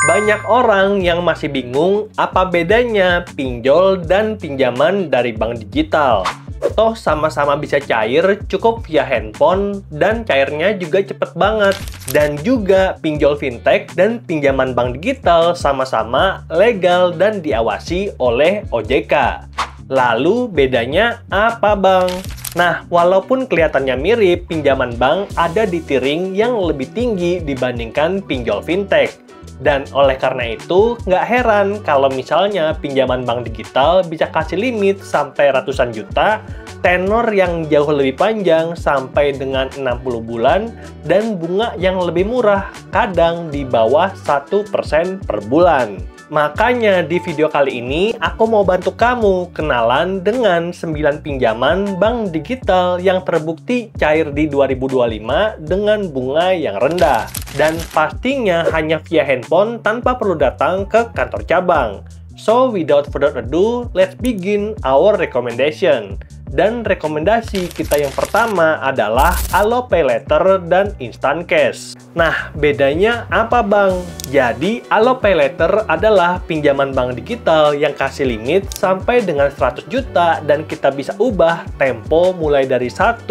Banyak orang yang masih bingung apa bedanya pinjol dan pinjaman dari bank digital. Toh sama-sama bisa cair, cukup via handphone, dan cairnya juga cepet banget. Dan juga pinjol fintech dan pinjaman bank digital sama-sama legal dan diawasi oleh OJK. Lalu bedanya apa bang? Nah, walaupun kelihatannya mirip, pinjaman bank ada di tiering yang lebih tinggi dibandingkan pinjol fintech. Dan oleh karena itu, nggak heran kalau misalnya pinjaman bank digital bisa kasih limit sampai ratusan juta, tenor yang jauh lebih panjang sampai dengan 60 bulan, dan bunga yang lebih murah, kadang di bawah 1% per bulan. Makanya di video kali ini, aku mau bantu kamu kenalan dengan 9 pinjaman bank digital yang terbukti cair di 2025 dengan bunga yang rendah. Dan pastinya hanya via handphone tanpa perlu datang ke kantor cabang. So, without further ado, let's begin our recommendation. Dan rekomendasi kita yang pertama adalah Alo Pay Later dan Instant Cash. Nah, bedanya apa bang? Jadi, Alo Pay Later adalah pinjaman bank digital yang kasih limit sampai dengan 100 juta dan kita bisa ubah tempo mulai dari 1,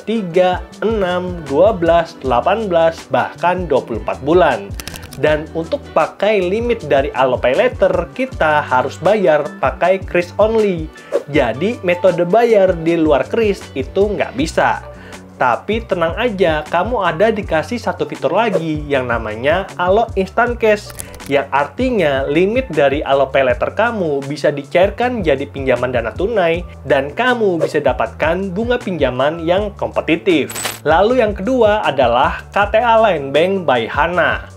3, 6, 12, 18, bahkan 24 bulan. Dan untuk pakai limit dari Alo Pay Later, kita harus bayar pakai Kris only. Jadi, metode bayar di luar Kris itu nggak bisa. Tapi tenang aja, kamu ada dikasih satu fitur lagi yang namanya Alo Instant Cash. Yang artinya limit dari Alo Pay Later kamu bisa dicairkan jadi pinjaman dana tunai dan kamu bisa dapatkan bunga pinjaman yang kompetitif. Lalu yang kedua adalah KTA Line Bank by Hana.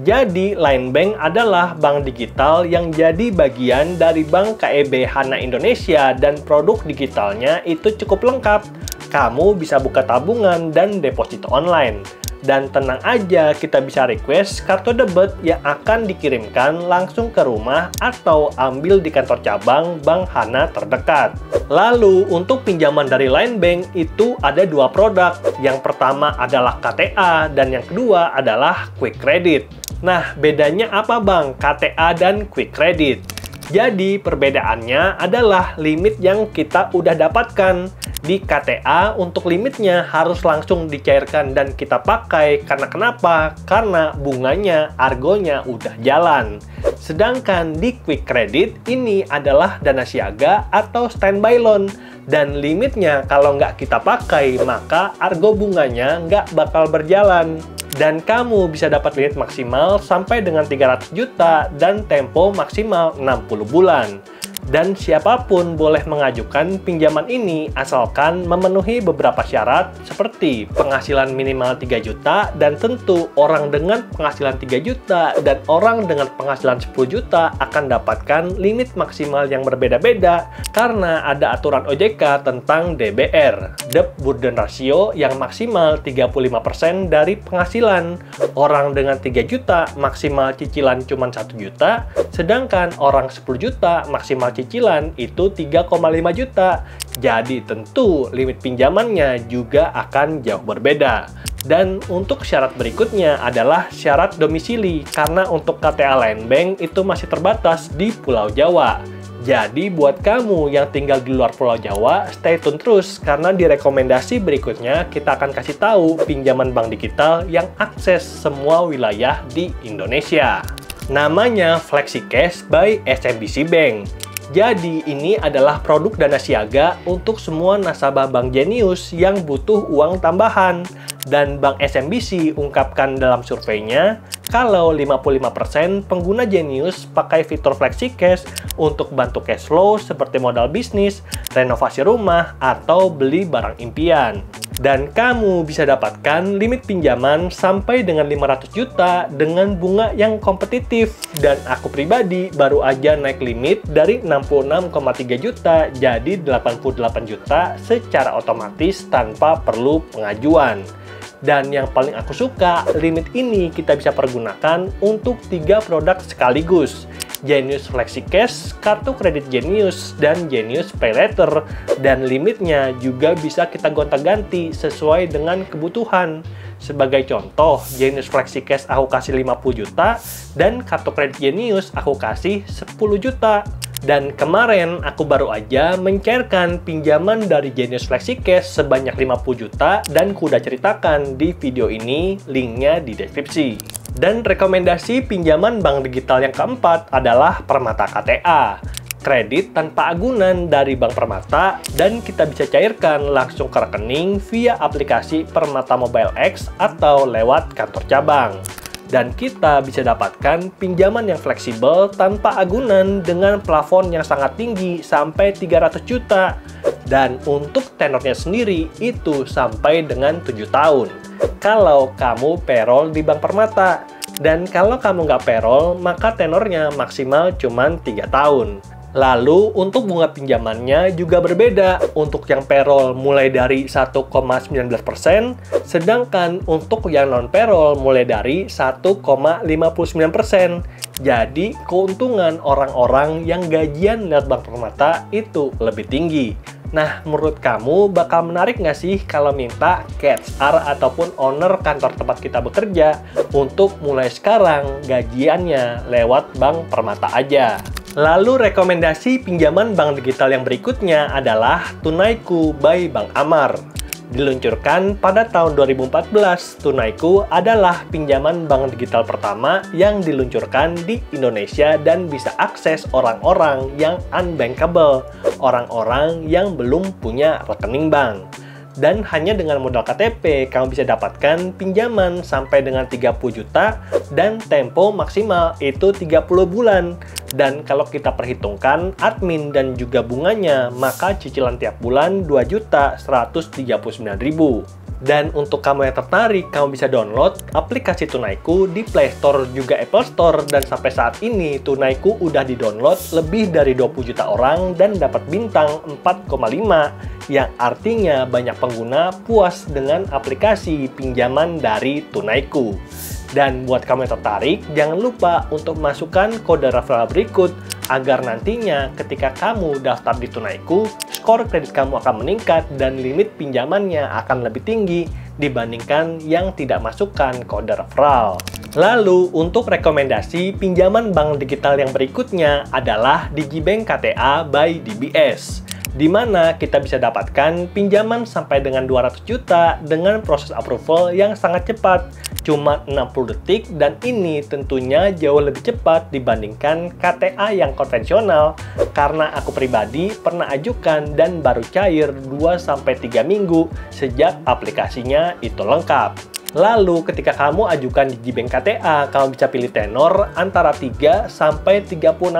Jadi, Line Bank adalah bank digital yang jadi bagian dari Bank KEB Hana Indonesia dan produk digitalnya itu cukup lengkap. Kamu bisa buka tabungan dan deposito online. Dan tenang aja, kita bisa request kartu debit yang akan dikirimkan langsung ke rumah atau ambil di kantor cabang Bank Hana terdekat. Lalu, untuk pinjaman dari Line Bank itu ada dua produk. Yang pertama adalah KTA dan yang kedua adalah Quick Credit. Nah, bedanya apa bang? KTA dan Quick Credit. Jadi, perbedaannya adalah limit yang kita udah dapatkan. Di KTA, untuk limitnya harus langsung dicairkan dan kita pakai. Karena kenapa? Karena bunganya, argonya udah jalan. Sedangkan di Quick Credit, ini adalah dana siaga atau standby loan. Dan limitnya kalau nggak kita pakai, maka argo bunganya nggak bakal berjalan. Dan kamu bisa dapat limit maksimal sampai dengan 300 juta dan tempo maksimal 60 bulan. Dan siapapun boleh mengajukan pinjaman ini asalkan memenuhi beberapa syarat seperti penghasilan minimal 3 juta dan tentu orang dengan penghasilan 3 juta dan orang dengan penghasilan 10 juta akan dapatkan limit maksimal yang berbeda-beda karena ada aturan OJK tentang DBR, Debt Burden Ratio yang maksimal 35% dari penghasilan. Orang dengan 3 juta maksimal cicilan cuma 1 juta, sedangkan orang 10 juta maksimal cicilan itu 3,5 juta. Jadi tentu limit pinjamannya juga akan jauh berbeda. Dan untuk syarat berikutnya adalah syarat domisili, karena untuk KTA Line Bank itu masih terbatas di Pulau Jawa. Jadi buat kamu yang tinggal di luar Pulau Jawa, stay tune terus karena di rekomendasi berikutnya kita akan kasih tahu pinjaman bank digital yang akses semua wilayah di Indonesia. Namanya FlexiCash by SMBC Bank. Jadi ini adalah produk dana siaga untuk semua nasabah Bank Jenius yang butuh uang tambahan. Dan Bank SMBC ungkapkan dalam surveinya, kalau 55% pengguna Jenius pakai fitur FlexiCash untuk bantu cash flow seperti modal bisnis, renovasi rumah, atau beli barang impian. Dan kamu bisa dapatkan limit pinjaman sampai dengan 500 juta dengan bunga yang kompetitif. Dan aku pribadi baru aja naik limit dari 66,3 juta jadi 88 juta secara otomatis tanpa perlu pengajuan. Dan yang paling aku suka, limit ini kita bisa pergunakan untuk 3 produk sekaligus. Jenius FlexiCash, kartu kredit Jenius, dan Jenius Pay Later. Dan limitnya juga bisa kita gonta-ganti sesuai dengan kebutuhan. Sebagai contoh, Genius FlexiCash aku kasih 50 juta, dan kartu kredit Genius aku kasih 10 juta. Dan kemarin aku baru aja mencairkan pinjaman dari Genius FlexiCash sebanyak 50 juta, dan ku udah ceritakan di video ini, linknya di deskripsi. Dan rekomendasi pinjaman bank digital yang keempat adalah Permata KTA. Kredit tanpa agunan dari Bank Permata, dan kita bisa cairkan langsung ke rekening via aplikasi Permata Mobile X atau lewat kantor cabang. Dan kita bisa dapatkan pinjaman yang fleksibel tanpa agunan dengan plafon yang sangat tinggi sampai 300 juta. Dan untuk tenornya sendiri itu sampai dengan 7 tahun. Kalau kamu payroll di Bank Permata. Dan kalau kamu nggak payroll, maka tenornya maksimal cuma 3 tahun. Lalu, untuk bunga pinjamannya juga berbeda. Untuk yang payroll mulai dari 1,19%, sedangkan untuk yang non-payroll mulai dari 1,59%. Jadi, keuntungan orang-orang yang gajian lewat Bank Permata itu lebih tinggi. Nah, menurut kamu bakal menarik nggak sih kalau minta HR ataupun owner kantor tempat kita bekerja untuk mulai sekarang gajiannya lewat Bank Permata aja? Lalu rekomendasi pinjaman bank digital yang berikutnya adalah Tunaiku by Bank Amar. Diluncurkan pada tahun 2014, Tunaiku adalah pinjaman bank digital pertama yang diluncurkan di Indonesia dan bisa akses orang-orang yang unbankable, orang-orang yang belum punya rekening bank. Dan hanya dengan modal KTP, kamu bisa dapatkan pinjaman sampai dengan 30 juta dan tempo maksimal itu 30 bulan. Dan kalau kita perhitungkan admin dan juga bunganya, maka cicilan tiap bulan 2.139.000. Dan untuk kamu yang tertarik, kamu bisa download aplikasi Tunaiku di Play Store juga Apple Store. Dan sampai saat ini, Tunaiku udah di-download lebih dari 20 juta orang dan dapat bintang 4,5, yang artinya banyak pengguna puas dengan aplikasi pinjaman dari Tunaiku. Dan buat kamu yang tertarik, jangan lupa untuk masukkan kode referral berikut agar nantinya ketika kamu daftar di Tunaiku, skor kredit kamu akan meningkat dan limit pinjamannya akan lebih tinggi dibandingkan yang tidak masukkan kode referral. Lalu, untuk rekomendasi pinjaman bank digital yang berikutnya adalah Digibank KTA by DBS, di mana kita bisa dapatkan pinjaman sampai dengan 200 juta dengan proses approval yang sangat cepat, cuma 60 detik, dan ini tentunya jauh lebih cepat dibandingkan KTA yang konvensional, karena aku pribadi pernah ajukan dan baru cair 2-3 minggu sejak aplikasinya itu lengkap. Lalu ketika kamu ajukan Digibank KTA, kamu bisa pilih tenor antara 3-36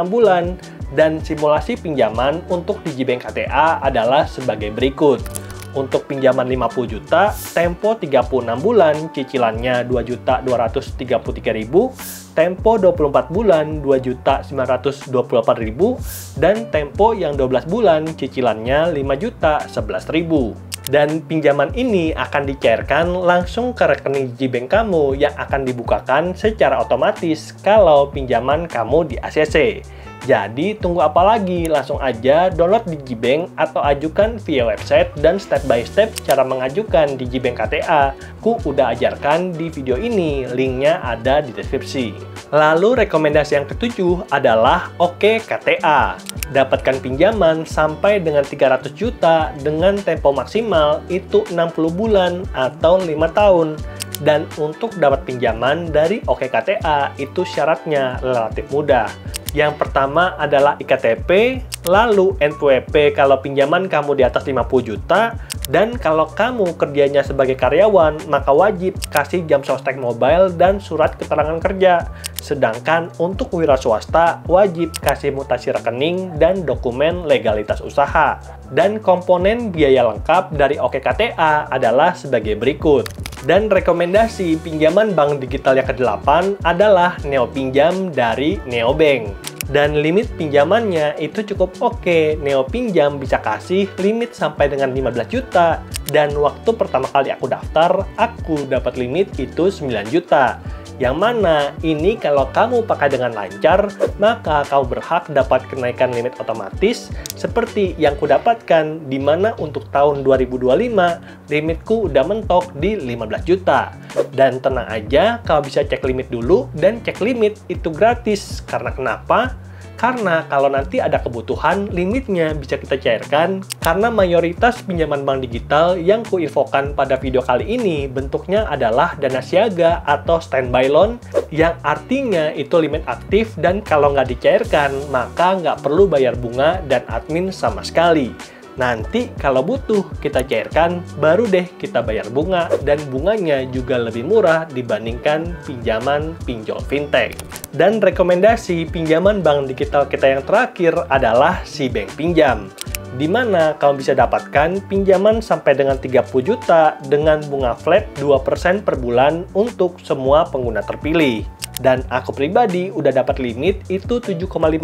bulan. Dan simulasi pinjaman untuk Digibank KTA adalah sebagai berikut. Untuk pinjaman 50 juta, tempo 36 bulan, cicilannya 2.233.000, tempo 24 bulan, 2.928.000, dan tempo yang 12 bulan, cicilannya 5.011.000. Dan pinjaman ini akan dicairkan langsung ke rekening Digibank kamu yang akan dibukakan secara otomatis kalau pinjaman kamu di ACC. Jadi, tunggu apa lagi? Langsung aja download Digibank atau ajukan via website, dan step by step cara mengajukan Digibank KTA ku udah ajarkan di video ini, linknya ada di deskripsi. Lalu rekomendasi yang ketujuh adalah Oke KTA. Dapatkan pinjaman sampai dengan 300 juta dengan tempo maksimal itu 60 bulan atau 5 tahun. Dan untuk dapat pinjaman dari Oke KTA itu syaratnya relatif mudah. Yang pertama adalah IKTP, lalu NPWP kalau pinjaman kamu di atas 50 juta, dan kalau kamu kerjanya sebagai karyawan, maka wajib kasih jam sostek mobile dan surat keterangan kerja. Sedangkan untuk wira swasta, wajib kasih mutasi rekening dan dokumen legalitas usaha. Dan komponen biaya lengkap dari Oke KTA adalah sebagai berikut. Dan rekomendasi pinjaman bank digital yang ke-8 adalah Neo Pinjam dari Neobank. Dan limit pinjamannya itu cukup oke. Neo Pinjam bisa kasih limit sampai dengan 15 juta. Dan waktu pertama kali aku daftar, aku dapat limit itu 9 juta. Yang mana ini kalau kamu pakai dengan lancar, maka kamu berhak dapat kenaikan limit otomatis seperti yang kudapatkan, di mana untuk tahun 2025 limitku udah mentok di 15 juta. Dan tenang aja, kamu bisa cek limit dulu, dan cek limit itu gratis. Karena kenapa? Karena kalau nanti ada kebutuhan, limitnya bisa kita cairkan. Karena mayoritas pinjaman bank digital yang kuinfokan pada video kali ini bentuknya adalah dana siaga atau standby loan, yang artinya itu limit aktif dan kalau nggak dicairkan, maka nggak perlu bayar bunga dan admin sama sekali. Nanti kalau butuh kita cairkan, baru deh kita bayar bunga, dan bunganya juga lebih murah dibandingkan pinjaman pinjol fintech. Dan rekomendasi pinjaman bank digital kita yang terakhir adalah SeaBank Pinjam, di mana kamu bisa dapatkan pinjaman sampai dengan 30 juta dengan bunga flat 2% per bulan untuk semua pengguna terpilih. Dan aku pribadi udah dapat limit itu 7,5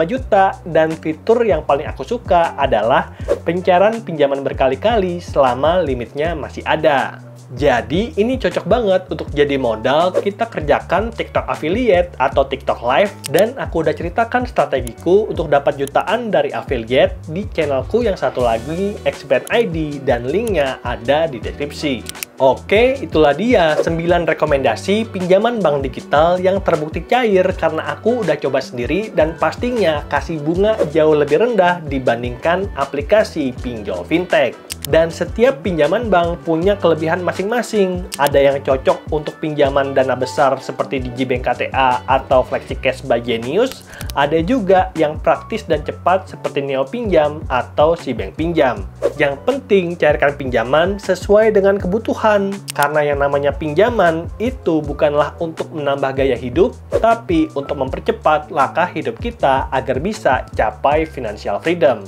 juta, dan fitur yang paling aku suka adalah pencairan pinjaman berkali-kali selama limitnya masih ada. Jadi ini cocok banget untuk jadi modal kita kerjakan TikTok affiliate atau TikTok live, dan aku udah ceritakan strategiku untuk dapat jutaan dari affiliate di channelku yang satu lagi, Expand ID, dan linknya ada di deskripsi. Oke, itulah dia 9 rekomendasi pinjaman bank digital yang terbukti cair karena aku udah coba sendiri dan pastinya kasih bunga jauh lebih rendah dibandingkan aplikasi pinjol fintech. Dan setiap pinjaman bank punya kelebihan masing-masing. Ada yang cocok untuk pinjaman dana besar seperti Digibank KTA atau FlexiCash by Genius. Ada juga yang praktis dan cepat seperti Neo Pinjam atau SeaBank Pinjam. Yang penting cairkan pinjaman sesuai dengan kebutuhan. Karena yang namanya pinjaman itu bukanlah untuk menambah gaya hidup, tapi untuk mempercepat langkah hidup kita agar bisa capai financial freedom.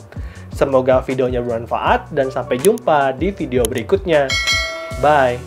Semoga videonya bermanfaat dan sampai jumpa di video berikutnya. Bye!